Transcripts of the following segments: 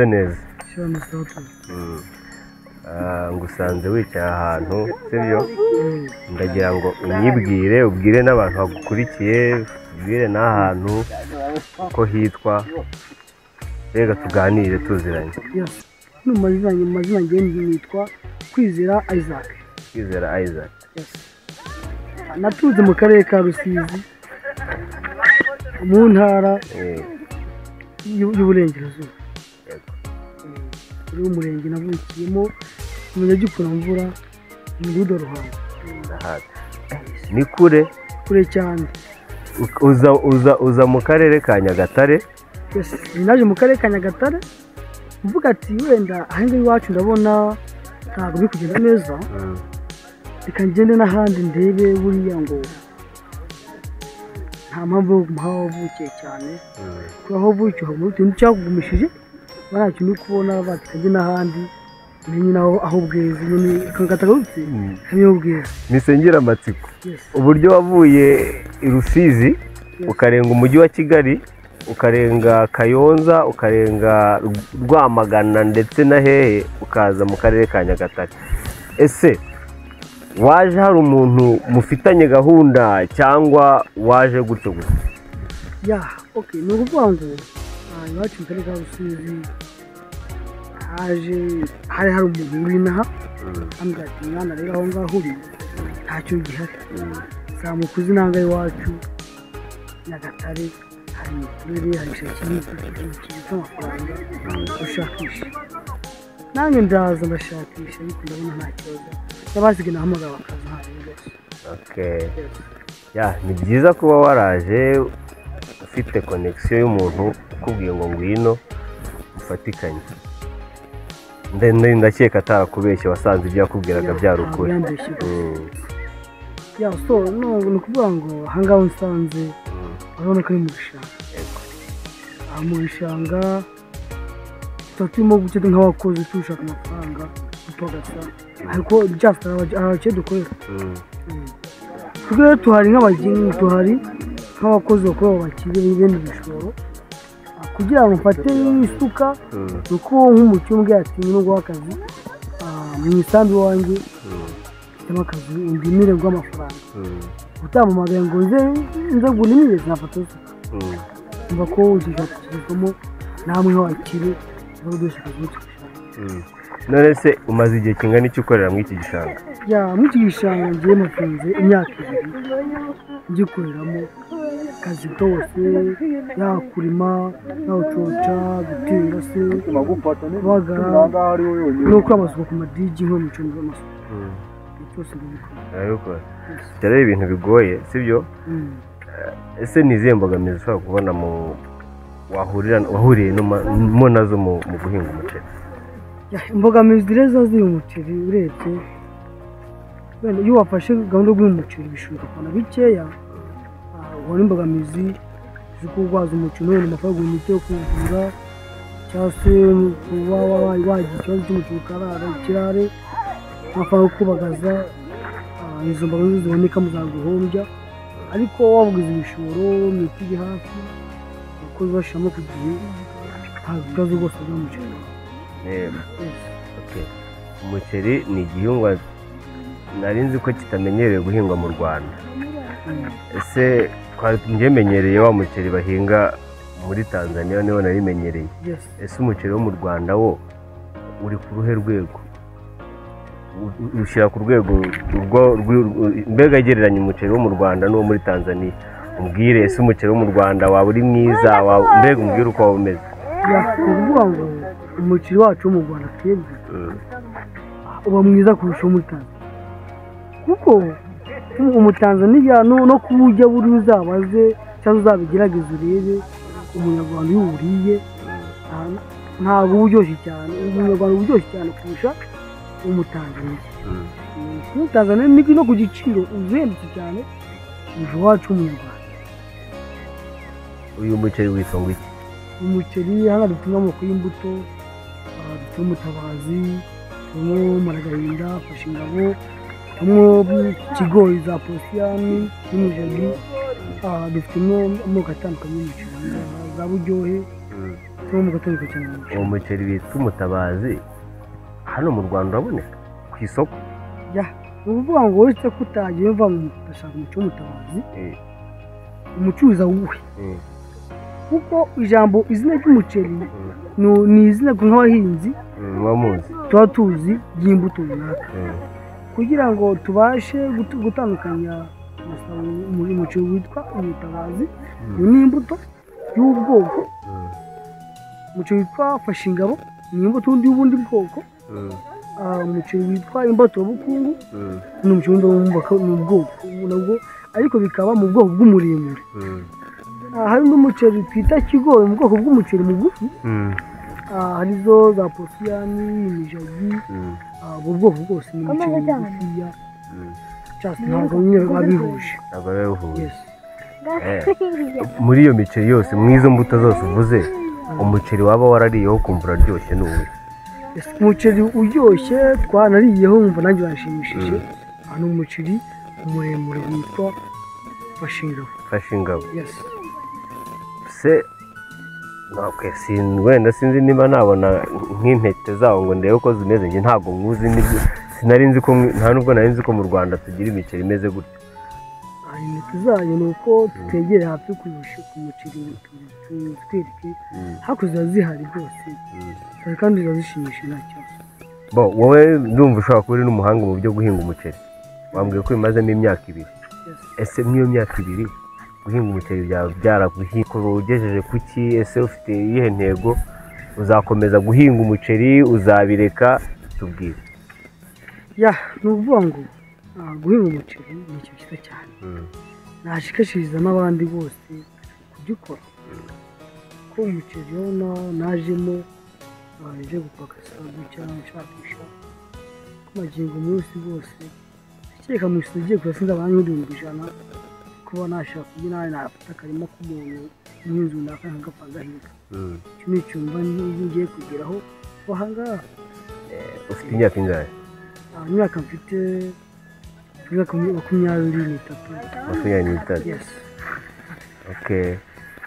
umeze neza cyane sato ngusanze wicaye ahantu sibyo ndagira ngo unyibwire ubwire n'abantu bagukurikiye ubwire n'ahantu ko hitwa rega tuganire tuziranye amazina ngenzi nitwa Kwizera Isaac natuze mu karere ka Rusizi mu ntara y'uburengerazuba uri umurenge navukiyemo kumenya Gikuramvura mu Rudo Ruhango ni kure cyane uza mu karere ka Nyagatare naje mu karere ka Nyagatare mvuga ati wenda ahangaha iwacu ndabona ntabwo biri kugenda neza reka ngende n'ahandi ndebe buriya ngo nta mpamvu yo kuguma aho wavukiye cyane kuko aho wavukiye mu kintu cyakugumishije ntacyo uri kubona batikajye n'ahandi menye naho aho bweze nyine kagatarutse kamwe ubweze nisengera amatsiko uburyo wavuye i Rusizi ukarenga umujyi wa Kigali ukarenga Kayonza ukarenga Rwamagana ndetse na hehe ukaza mu karere ka Nyagatare ese waje hari umuntu mufitanye gahunda cyangwa waje gutyo gusa okay ni ukuvuga ngo iwacu mu karere ka Rusizi hari umuntu uri inaha ambwira ati mwana rero aho ngaho uri ntacyo gihari zamukuze inanga iwacu Nyagatare hari imiturire hari ishakiri cy'amafaranga ushakisha nange ndaza ndashakisha ariko ndabona nta kibazo n'abasigaye nahamagara bakaza hano rwose ni byiza kuba waraje ufite connection y'umuntu ukubwiye ngo ngwino ufatikanye ndakeka atarakubeshye wasanze ibyo yakubwiraga byari ukuri ni ukuvuga ngo ahangaha nsanze urabona ko ari mu bishanga mu bishanga tuba turimo gukeda nk'abakozi tushaka amafaranga tugasa ariko byafite abakeye dukorera twebwe tuhari nk'abageni tuhari nk'abakozi bakora bakiri b'ibindi bishoro kugira ngo mfate isuka nuko nk'umucyumbwe ati n'ubwo akazi mu isambu wanjye cyangwa akazi indimire rw'amafaranga utamumagaye ngo nze gunimire nafata isuka mva ko ugishakishamo namwe nk'abakire bari dushaka none se umaze igihe kingana iki ukorera muri iki gishanga muri iki gishanga ngiye mafunze imyaka 2 ngikoreramo akazi kose yakurima nawucoca gutera se kubagara no kwamasuka ku madigi nko mu cyumba amasuka cyose ndabikora cyari ibintu bigoye sibyo ese nizihe mbogamizi ushobora kubona mu wahuriye mo nazo mu guhinga umuceri imbogamizi rero ziri umuceri urebye iyo wafashe gahunda yo guhinga umuceri bishoboka kubona bikeya ubona imbogamizi zo kurwaza umuceri none amafaranga y'imiti yo kuvura cyangwa se kuba wagira ikibazo cy'umuceri ukarara ikirare amafaranga yo kubagaza izo mbogamizi ziboneka muzaguhombya ariko wabugize ibishoro imiti iri hafi abakozi bashyiramo ku gihe nta bibazo rwose by'umuceri umuceri ni igihingwa nari nzi ko kitamenyerewe guhingwa mu Rwanda ese ngemenyereye wa muceri bahinga muri Tanzania niho narimenyereye ese umuceri wo mu Rwanda wo uri ku ruhe rwego ushyira ku rwego mbega gereranya umuceri wo mu Rwanda n'uwo muri Tanzania umbwire ese umuceri wo mu Rwanda waba uri mwiza mbega umbwire uko waba umeze kuvuga ngo umuceri wacu wo mu Rwanda twebwe uba mwiza kurusha uwo muri Tanzania kuko umutanzaniya no kuwujya buri uzabaze cyangwa uzabigerageza urebe umunyarwanda iyo uwuriye ntabwo uba uryoshye cyane umunyarwanda uba uryoshye cyane kurusha umutanzaniya umutanzaniya ni no ku giciro uhendutse cyane kurusha iwacu umunyarwanda uyu muceri witwa ngo iki umuceri hano dufite amoko y'imbuto dufite umutabazi turimo maragahinda fasha ingabo ikigori za posiyani n'umujabi dufitemo amoko atandukanye y'umuceri za buryohe wo mu gatondo cyane. uwo muceri witwa umutabazi hano mu Rwanda uraboneka ku isoko? Ya, uvuga ngo uretse kutagiye mva mu ndashaka umuco w'umutabazi. Umucuruza wuhe? Kuko ijambo izina ry'umuceri ni izina nk'abahinzi bamuzi tuba tuzi ry'imbuto runaka. Kugira ngo tubashe gutandukanya umuceri witwa umutabazi ni imbuto y'ubwoko, umuceri witwa Fashingabo ni imbuto y'ubundi bwoko, umuceri witwa Imbaturabukungu ni umuceri w'ubwoko nabwo, ariko bikaba mu bwoko bw'umuremure. Hari n'umuceri twita Kigori mu bwoko bw'umuceri mugufi, harizo za Posiyani, Imijagi, ubwo bwoko bwose ni umuceri mugufiya, ntabwo nyine babihuje. Muri iyo miceri yose, muri izo mbuto zose uvuze, umuceri waba warariyeho ukumva uraryoshye ni uwuhe? Umuceri uryoshye twanariyeho wumva nanjye urashimishije, ni umuceri muremure witwa Fashingabo. Se wenda sinzi niba nabona nk'intete zawo ngo ndebe uko zimeze, njye ntabwo nkuzi, sinari nzi ko, nta nubwo nari nzi ko mu Rwanda tugira imiceri imeze gutya. Intete zayo ni uko tutegera hafi ku muceri twereke hakurya ziba zihari rwose, kandi ziba zishimishije nta kibazo. Wowe ndumva ushobora kuba uri n'umuhanga mu byo guhinga umuceri, wambwiye ko bimazemo imyaka 2. Ese mw'iyo myaka 2 guhinga umuceri byaba byaraguhinga ugejeje kuki? Ese ufite iyihe ntego? Uzakomeza guhinga umuceri, uzabireka? Tubwire. Ya, ni ukuvuga ngo guhinga umuceri ni ikintu cyiza cyane, nashishikariza n'abandi bose kugikora, ko umuceri najemo nje gupakasa gutya nshakisha amagingo munsi bose, kereka mu isi ugiye kurasinza abantu 1,000 kuba nashaka kugira nawe nafata akarima k'umuntu umuhinzi runaka nkagapfa gahinga. Icyo ni icyumba ngiye kugeraho wahangaha. Ufite imyaka ingahe? Imyaka mfite 23.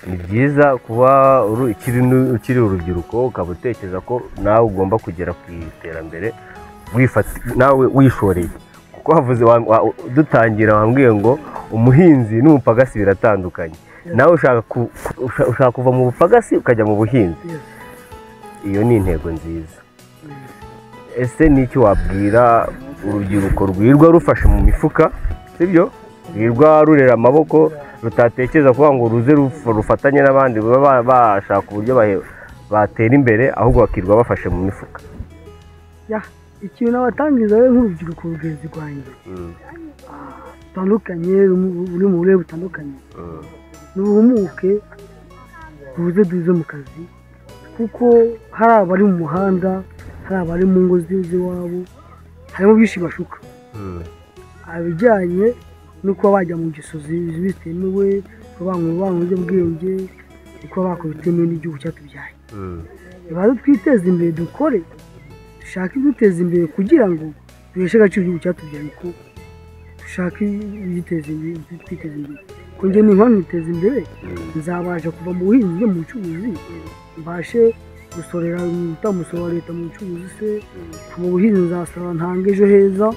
Ni byiza kuba ukiri urubyiruko ukaba utekereza ko nawe ugomba kugera ku iterambere nawe wishoreye, kuko havuze dutangira wambwiye ngo umuhinzi n'umupagasi biratandukanye. Nawe ushaka kuva mu bupagasi ukajya mu buhinzi, iyo ni intego nziza. Ese n'icyo wabwira urubyiruko rwirirwa rufashe mu mifuka, sibyo? Rwirirwa rurera amaboko, rutatekereza kuba ngo ruze rufatanye n'abandi baba bashaka uburyo batera imbere, ahubwo bakirwa bafashe mu mifuka. Ikintu nabatangiza we nk'urubyiruko rugenzi rwanjye rutandukanye, ruri mu burere butandukanye, nuhumuke duze mu kazi, kuko hari abari mu muhanda, hari abari mu ngo z'iwabo, harimo byinshi bashuka. Abijyanye no kuba bajya mu ngeso zitemewe, kuba banywa ibiyobyabwenge, kuba bakora ibitemewe n'igihugu cyatubyaye. Nibaze twiteze imbere, dukore, dushake ibiduteza imbere kugira ngo duheshe agaciro igihugu cyatubyaye, ko dushake ibiduteza imbere, twiteze imbere. Ko njye nimpamvu niteza imbere, nzabasha kuva mu buhinzi njye mu bucuruzi, mbashe gusorera umusoro wa leta mu bucuruzi, se mu buhinzi nzasaba ntange ejo heza,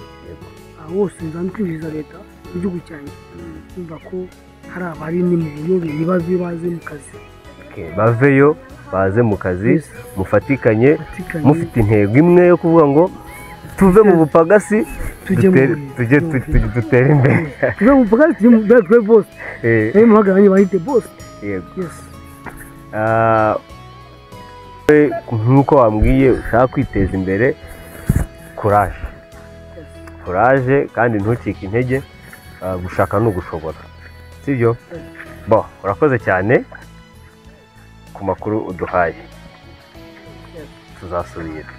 hose nzankwiriza leta mu gihugu cyanjye. Kumva ko hari abari ni mu buyobe, nibaze baze mu kazi, baveyo baze mu kazi, mufatikanye, mufite intego imwe yo kuvuga ngo tuve mu bupagasi dutere imbere. Tuve mu bupagasi tujye bose, muhagaranye bahite bose. Nk'uko wambwiye ushaka kwiteza imbere, kuraje kandi ntucike intege, gushaka ni ugushobora, sibyo? Urakoze cyane ku makuru uduhaye, tuzasubira.